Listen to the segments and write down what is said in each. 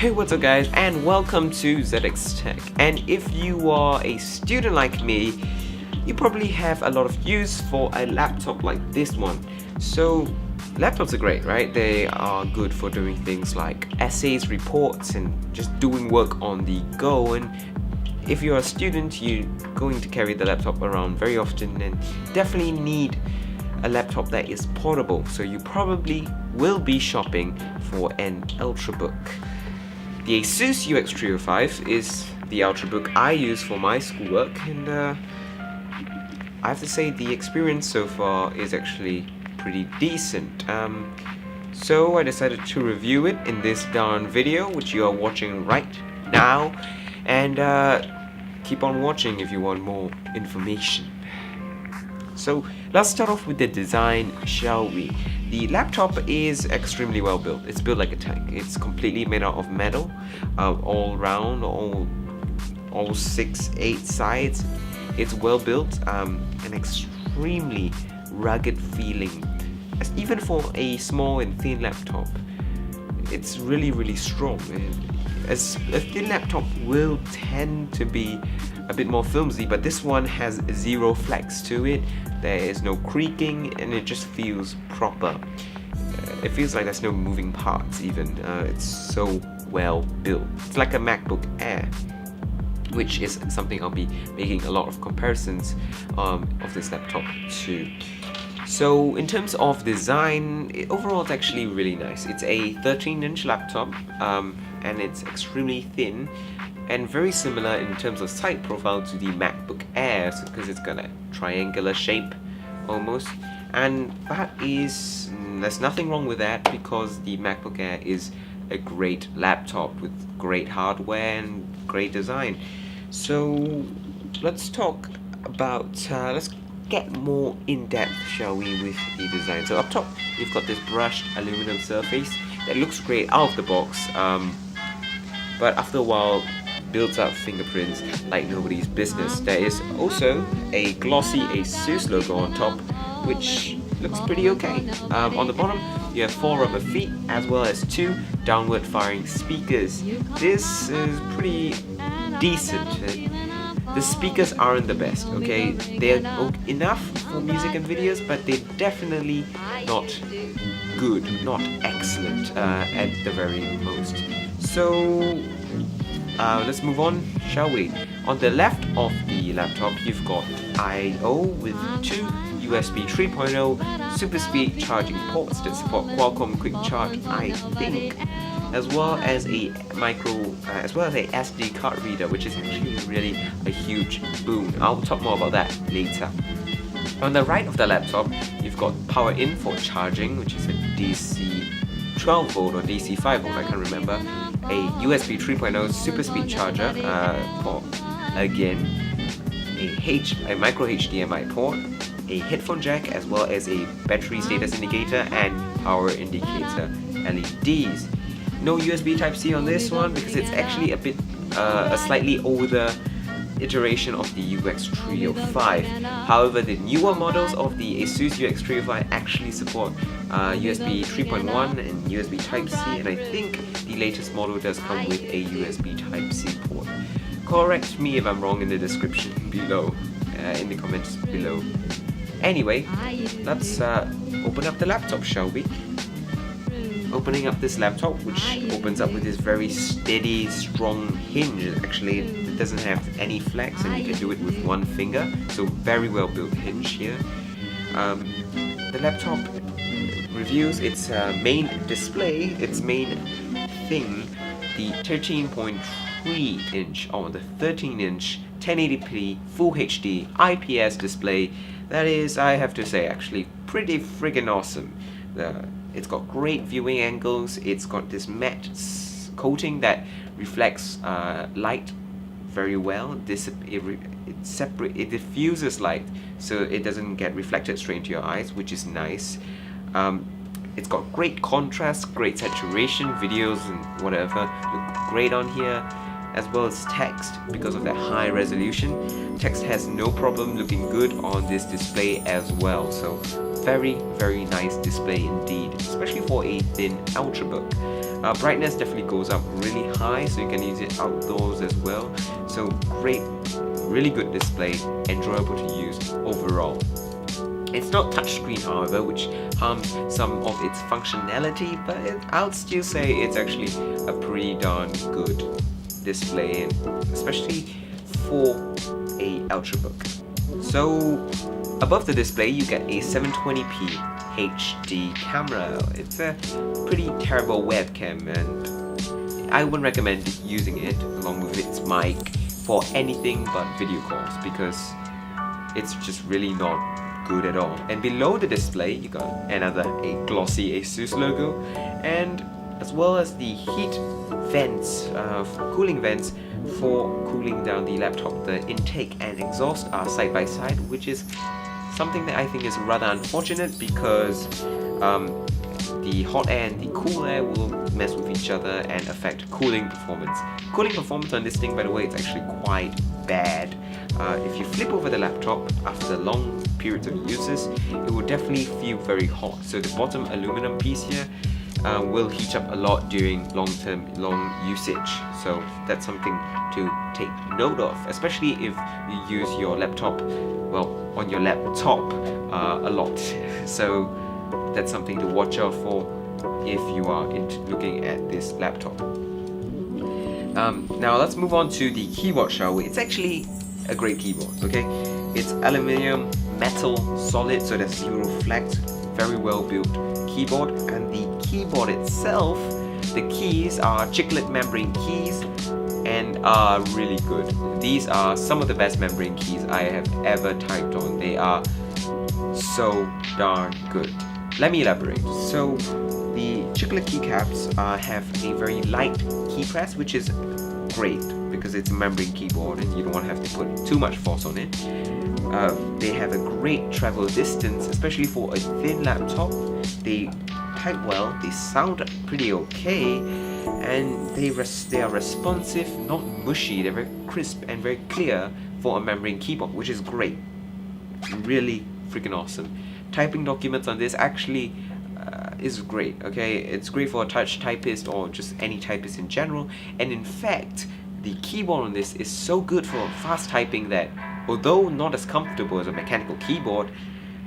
Hey, what's up guys, and welcome to ZX Tech. And if you are a student like me, you probably have a lot of use for a laptop like this one. So laptops are great, right? They are good for doing things like essays, reports, and just doing work on the go. And if you're a student, you're going to carry the laptop around very often and definitely need a laptop that is portable. So you probably will be shopping for an Ultrabook. The Asus UX305 is the Ultrabook I use for my schoolwork, and I have to say the experience so far is actually pretty decent. So I decided to review it in this darn video, which you are watching right now, and keep on watching if you want more information. So let's start off with the design, shall we? The laptop is extremely well built. It's built like a tank. It's completely made out of metal, all round, all 8 sides. It's well built, and extremely rugged feeling. Even for a small and thin laptop, it's really strong. And as a thin laptop will tend to be a bit more flimsy, but this one has zero flex to it. There is no creaking, and it just feels proper. It feels like there's no moving parts even. It's so well built. It's like a MacBook Air, which is something I'll be making a lot of comparisons of this laptop to. So in terms of design, overall it's actually really nice. It's a 13-inch laptop, and it's extremely thin and very similar in terms of side profile to the MacBook Air, because it's got a triangular shape almost, and there's nothing wrong with that, because the MacBook Air is a great laptop with great hardware and great design. So let's talk about let's get more in depth, shall we, with the design. So up top you've got this brushed aluminum surface that looks great out of the box, but after a while builds up fingerprints like nobody's business. There is also a glossy Asus logo on top, which looks pretty okay. On the bottom you have 4 rubber feet as well as 2 downward firing speakers. This is pretty decent. The speakers aren't the best, okay? They're enough for music and videos, but they're definitely not good, not excellent at the very most. So let's move on, shall we? On the left of the laptop, you've got I/O with 2 USB 3.0 super speed charging ports that support Qualcomm Quick Charge, I think, as well as a SD card reader, which is actually really a huge boon. I'll talk more about that later. On the right of the laptop, you've got power in for charging, which is a DC 12 volt or DC 5 volt, I can't remember. A USB 3.0 super speed charger port, again, a micro HDMI port, a headphone jack, as well as a battery status indicator and power indicator LEDs. No USB Type-C on this one, because it's actually a slightly older iteration of the UX305. However, the newer models of the Asus UX305 actually support USB 3.1 and USB Type-C, and I think the latest model does come with a USB Type-C port. Correct me if I'm wrong in the description below, in the comments below. Anyway, let's open up the laptop, shall we? Opening up this laptop, which opens up with this very steady, strong hinge. Actually, it doesn't have any flex, and you can do it with one finger, so very well built hinge here. The laptop reviews its main display, its main thing, the 13.3 inch or the 13-inch 1080p Full HD IPS display. That is, I have to say, actually pretty friggin' awesome. It's got great viewing angles. It's got this matte coating that reflects light very well. It diffuses light, so it doesn't get reflected straight into your eyes, which is nice. It's got great contrast, great saturation. Videos and whatever look great on here. as well as text because of that high resolution. Text has no problem looking good on this display as well. So very nice display indeed, especially for a thin Ultrabook. Brightness definitely goes up really high, so you can use it outdoors as well. So great, really good display, enjoyable to use overall. It's not touchscreen, however, which harms some of its functionality, but I'll still say it's actually a pretty darn good display, especially for a Ultrabook. So above the display you get a 720p HD camera. It's a pretty terrible webcam, and I wouldn't recommend using it along with its mic for anything but video calls, because it's just really not good at all. And below the display you got a glossy Asus logo, and as well as the heat vents, cooling vents for cooling down the laptop. The intake and exhaust are side by side, which is something that I think is rather unfortunate, because the hot air and the cool air will mess with each other and affect cooling performance. Cooling performance on this thing, by the way, it's actually quite bad. If you flip over the laptop after long periods of uses, it will definitely feel very hot. So the bottom aluminum piece here will heat up a lot during long usage. So that's something to take note of, especially if you use your laptop, on your laptop a lot. So that's something to watch out for if you are looking at this laptop. Now let's move on to the keyboard, shall we? It's actually a great keyboard, okay? It's aluminium, metal, solid, so there's zero flex, very well built keyboard. And the keyboard itself, the keys are chiclet membrane keys and are really good. These are some of the best membrane keys I have ever typed on. They are so darn good. Let me elaborate. So the chiclet keycaps have a very light key press, which is great because it's a membrane keyboard and you don't want to have to put too much force on it. They have a great travel distance, especially for a thin laptop. They type well, they sound pretty okay, and they are responsive, not mushy. They're very crisp and very clear for a membrane keyboard, which is great. Really freaking awesome. Typing documents on this actually is great, okay? It's great for a touch typist or just any typist in general. And in fact, the keyboard on this is so good for fast typing that, although not as comfortable as a mechanical keyboard,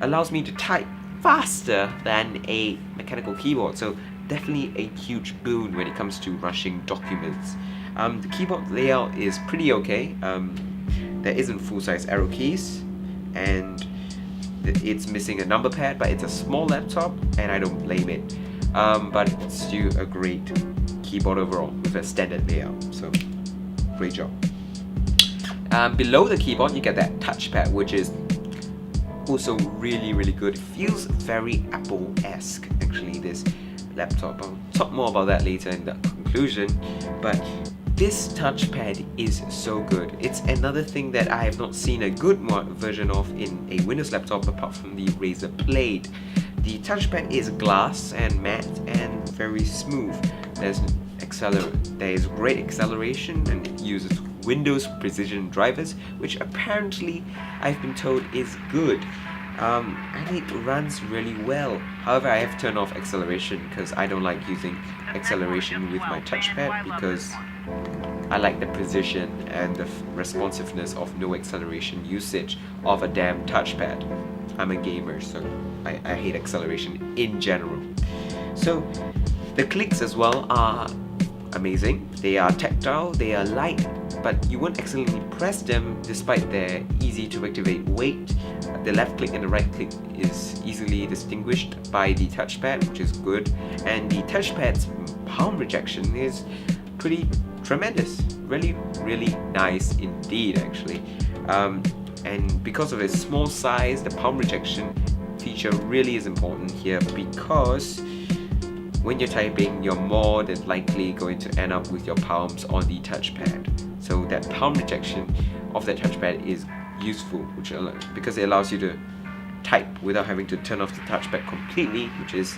allows me to type faster than a mechanical keyboard. So definitely a huge boon when it comes to rushing documents. The keyboard layout is pretty okay. There isn't full-size arrow keys, and it's missing a number pad, but it's a small laptop and I don't blame it. But it's still a great keyboard overall with a standard layout, so great job. Below the keyboard you get that touchpad, which is also really good. It feels very Apple-esque actually, this laptop. I'll talk more about that later in the conclusion, but this touchpad is so good. It's another thing that I have not seen a good version of in a Windows laptop apart from the Razer Blade. The touchpad is glass and matte and very smooth. There is great acceleration, and it uses Windows precision drivers, which apparently I've been told is good. And it runs really well. However, I have turned off acceleration because I don't like using acceleration with my touchpad, because I like the precision and the responsiveness of no acceleration usage of a damn touchpad. I'm a gamer, so I hate acceleration in general. So the clicks as well are amazing. They are tactile, they are light, but you won't accidentally press them despite their easy to activate weight. The left click and the right click is easily distinguished by the touchpad, which is good, and the touchpad's palm rejection is pretty tremendous. Really nice indeed actually. And because of its small size, the palm rejection feature really is important here, because when you're typing, you're more than likely going to end up with your palms on the touchpad. So that palm rejection of that touchpad is useful, because it allows you to type without having to turn off the touchpad completely, which is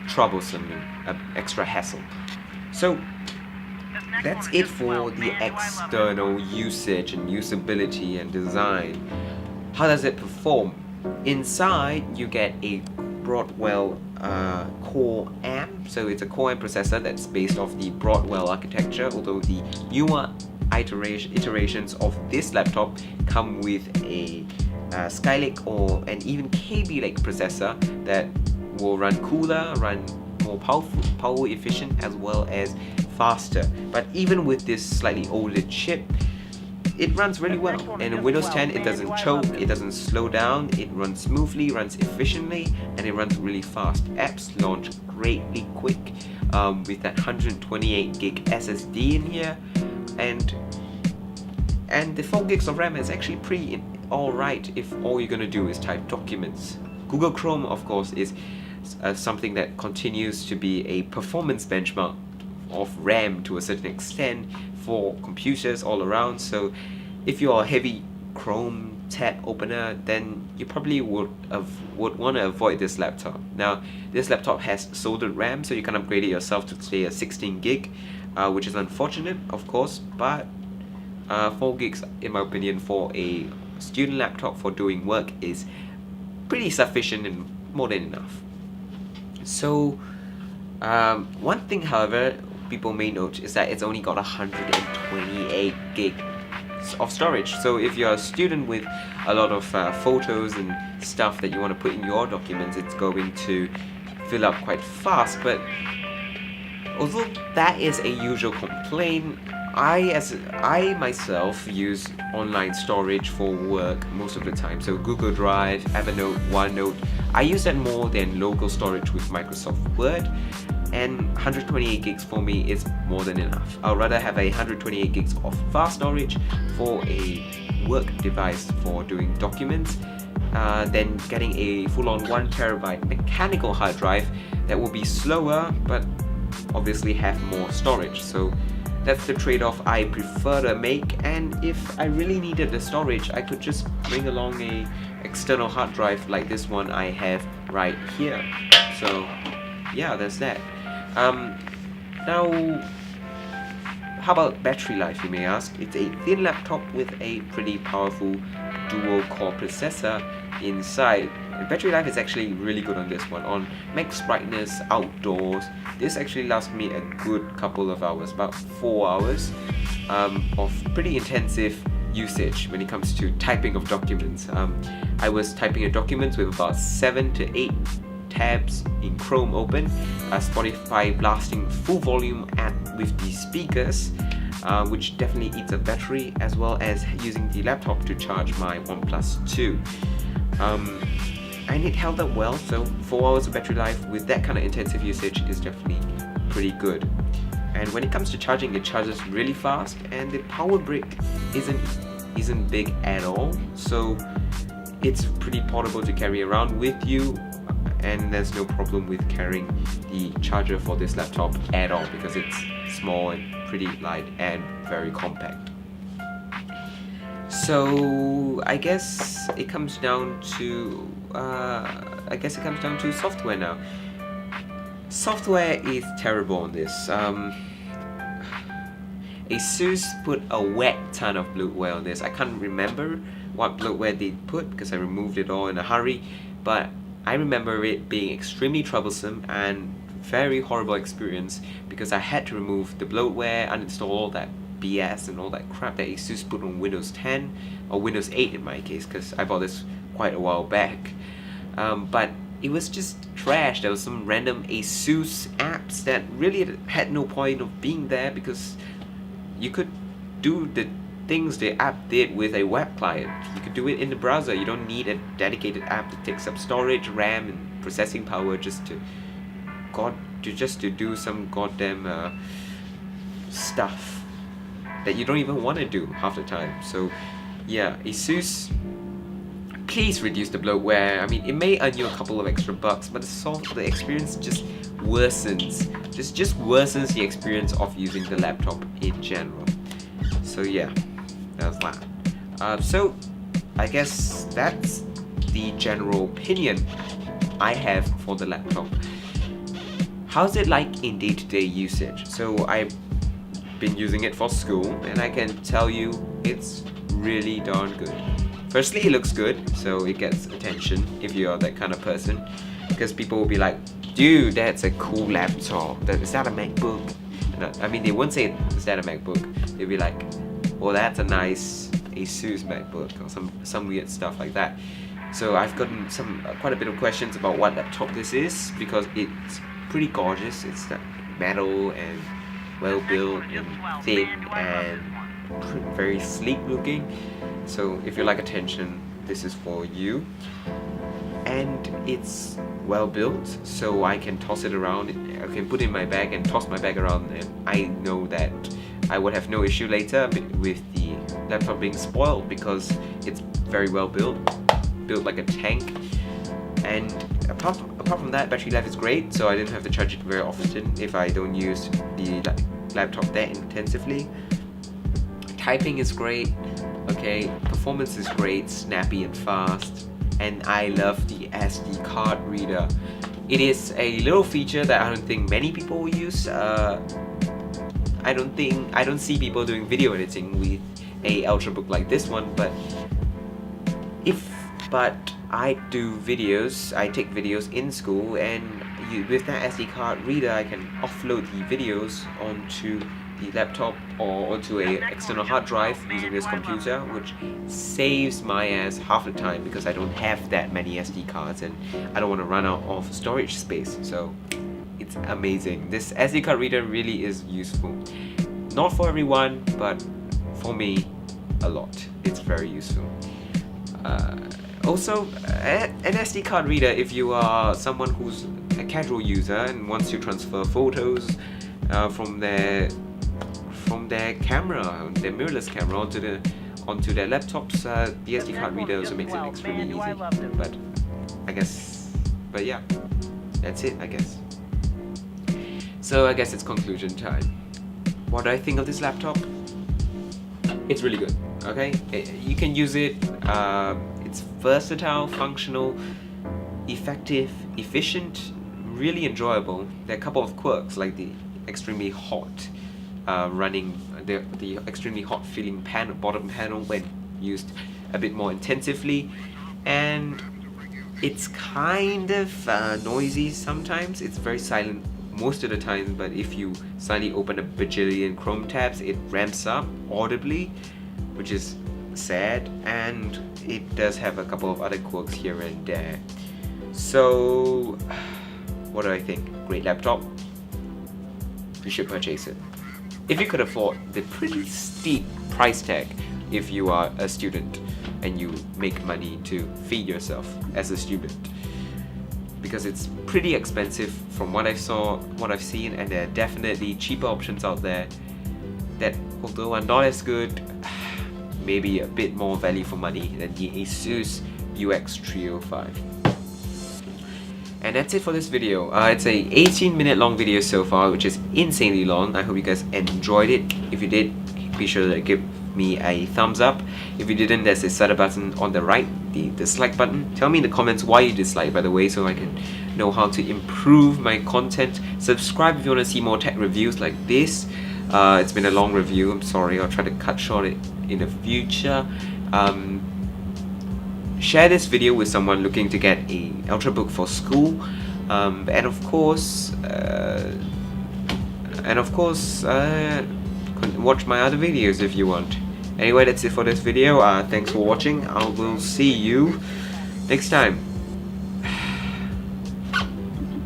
troublesome and extra hassle. So that's it for the external usage and usability and design. How does it perform? Inside, you get a Broadwell Core M. So it's a Core M processor that's based off the Broadwell architecture, although the newer iterations of this laptop come with a Skylake or an even KB Lake processor that will run cooler, run more power efficient, as well as faster. But even with this slightly older chip, it runs really well. And in Windows 10, it doesn't choke, it doesn't slow down, it runs smoothly, runs efficiently, and it runs really fast. Apps launch greatly quick with that 128 gig SSD in here, and the 4 gigs of RAM is actually pretty alright if all you're gonna do is type documents. Google Chrome, of course, is something that continues to be a performance benchmark of RAM to a certain extent for computers all around. So if you're a heavy Chrome tab opener, then you probably would want to avoid this laptop. Now, this laptop has soldered RAM, so you can upgrade it yourself to say a 16 gig, which is unfortunate, of course, but 4 gigs, in my opinion, for a student laptop for doing work is pretty sufficient and more than enough. So one thing, however, people may note is that it's only got 128 gig of storage. So if you're a student with a lot of photos and stuff that you want to put in your documents, it's going to fill up quite fast. But although that is a usual complaint, I myself use online storage for work most of the time. So Google Drive, Evernote, OneNote, I use that more than local storage with Microsoft Word, and 128 gigs for me is more than enough. I'd rather have 128 gigs of fast storage for a work device for doing documents than getting a full-on 1 terabyte mechanical hard drive that will be slower but obviously have more storage. So that's the trade-off I prefer to make, and if I really needed the storage, I could just bring along a external hard drive like this one I have right here. So yeah, there's that. Now, how about battery life, you may ask? It's a thin laptop with a pretty powerful dual-core processor inside. And battery life is actually really good on this one. On max brightness, outdoors, this actually lasts me a good couple of hours, about 4 hours of pretty intensive usage when it comes to typing of documents. I was typing a document with about 7 to 8 tabs in Chrome open, Spotify blasting full volume with the speakers, which definitely eats a battery, as well as using the laptop to charge my OnePlus 2. And it held up well, so 4 hours of battery life with that kind of intensive usage is definitely pretty good. And when it comes to charging, it charges really fast, and the power brick isn't big at all, so it's pretty portable to carry around with you, and there's no problem with carrying the charger for this laptop at all because it's small and pretty light and very compact. So I guess it comes down to software now. Software is terrible on this. Asus put a wet ton of bloatware on this. I can't remember what bloatware they put because I removed it all in a hurry, but I remember it being extremely troublesome and very horrible experience because I had to remove the bloatware, uninstall all that BS and all that crap that Asus put on Windows 10 or Windows 8 in my case, because I bought this quite a while back. But it was just trash. There was some random Asus apps that really had no point of being there because you could do the things the app did with a web client. You could do it in the browser. You don't need a dedicated app that takes up storage, RAM, and processing power just to do some goddamn stuff that you don't even want to do half the time. So yeah, Asus, please reduce the bloatware. I mean, it may earn you a couple of extra bucks, but the experience just worsens. Just worsens the experience of using the laptop in general. So yeah, that's that. So I guess that's the general opinion I have for the laptop. How's it like in day-to-day usage? So I been using it for school, and I can tell you it's really darn good. Firstly, it looks good, so it gets attention if you are that kind of person, because people will be like, dude, that's a cool laptop. Is that a MacBook? I mean, they won't say, is that a MacBook? They'll be like, well, that's a nice Asus MacBook, or some weird stuff like that. So I've gotten quite a bit of questions about what laptop this is, because it's pretty gorgeous. It's that metal and well built and thin and very sleek looking. So if you like attention, this is for you. And it's well built, so I can toss it around. I can put it in my bag and toss my bag around, and I know that I would have no issue later with the laptop being spoiled, because it's very well built like a tank. And apart from that, battery life is great, so I didn't have to charge it very often if I don't use the laptop that intensively. Typing is great, okay, performance is great, snappy and fast, and I love the SD card reader. It is a little feature that I don't think many people will use. I don't see people doing video editing with a ultrabook like this one, but I do videos, I take videos in school, and with that SD card reader I can offload the videos onto the laptop or onto a external hard drive using this computer, which saves my ass half the time, because I don't have that many SD cards and I don't want to run out of storage space. So it's amazing. This SD card reader really is useful. Not for everyone, but for me, a lot. It's very useful. Also, an SD card reader, if you are someone who's a casual user and wants to transfer photos from their camera, their mirrorless camera, onto their laptops, the SD card reader also makes it extremely easy. But yeah, that's it, I guess. So I guess it's conclusion time. What do I think of this laptop? It's really good. Okay, you can use it. It's versatile, functional, effective, efficient, really enjoyable. There are a couple of quirks, like the extremely hot the extremely hot feeling bottom panel when used a bit more intensively, and it's kind of noisy sometimes. It's very silent most of the time, but if you suddenly open a bajillion Chrome tabs, it ramps up audibly, which is sad, and it does have a couple of other quirks here and there. So what do I think? Great laptop. You should purchase it if you could afford the pretty steep price tag, if you are a student and you make money to feed yourself as a student, because it's pretty expensive from what I've seen, and there are definitely cheaper options out there that, although are not as good, maybe a bit more value for money than the Asus UX305. And that's it for this video. It's a 18-minute long video so far, which is insanely long. I hope you guys enjoyed it. If you did, be sure to give me a thumbs up. If you didn't, there's a shutter button on the right, the dislike button. Tell me in the comments why you dislike, by the way, so I can know how to improve my content. Subscribe if you want to see more tech reviews like this. It's been a long review, I'm sorry. I'll try to cut short it in the future. Share this video with someone looking to get a ultrabook for school, and of course, watch my other videos if you want. Anyway, that's it for this video. Thanks for watching. I will see you next time.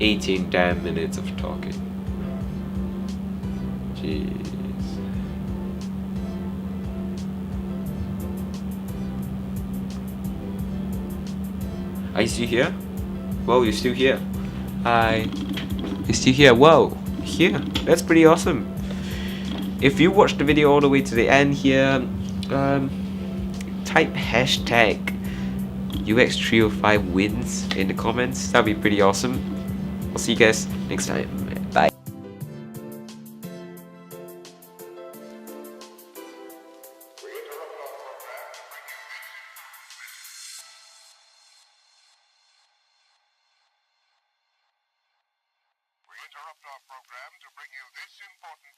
18 damn minutes of talking. Jeez. Are you still here? Whoa, you're still here. Hi. You're still here. Whoa. Here. That's pretty awesome. If you watched the video all the way to the end here, type hashtag UX305 wins in the comments. That'd be pretty awesome. I'll see you guys next time. Bye. We interrupt our program to bring you this important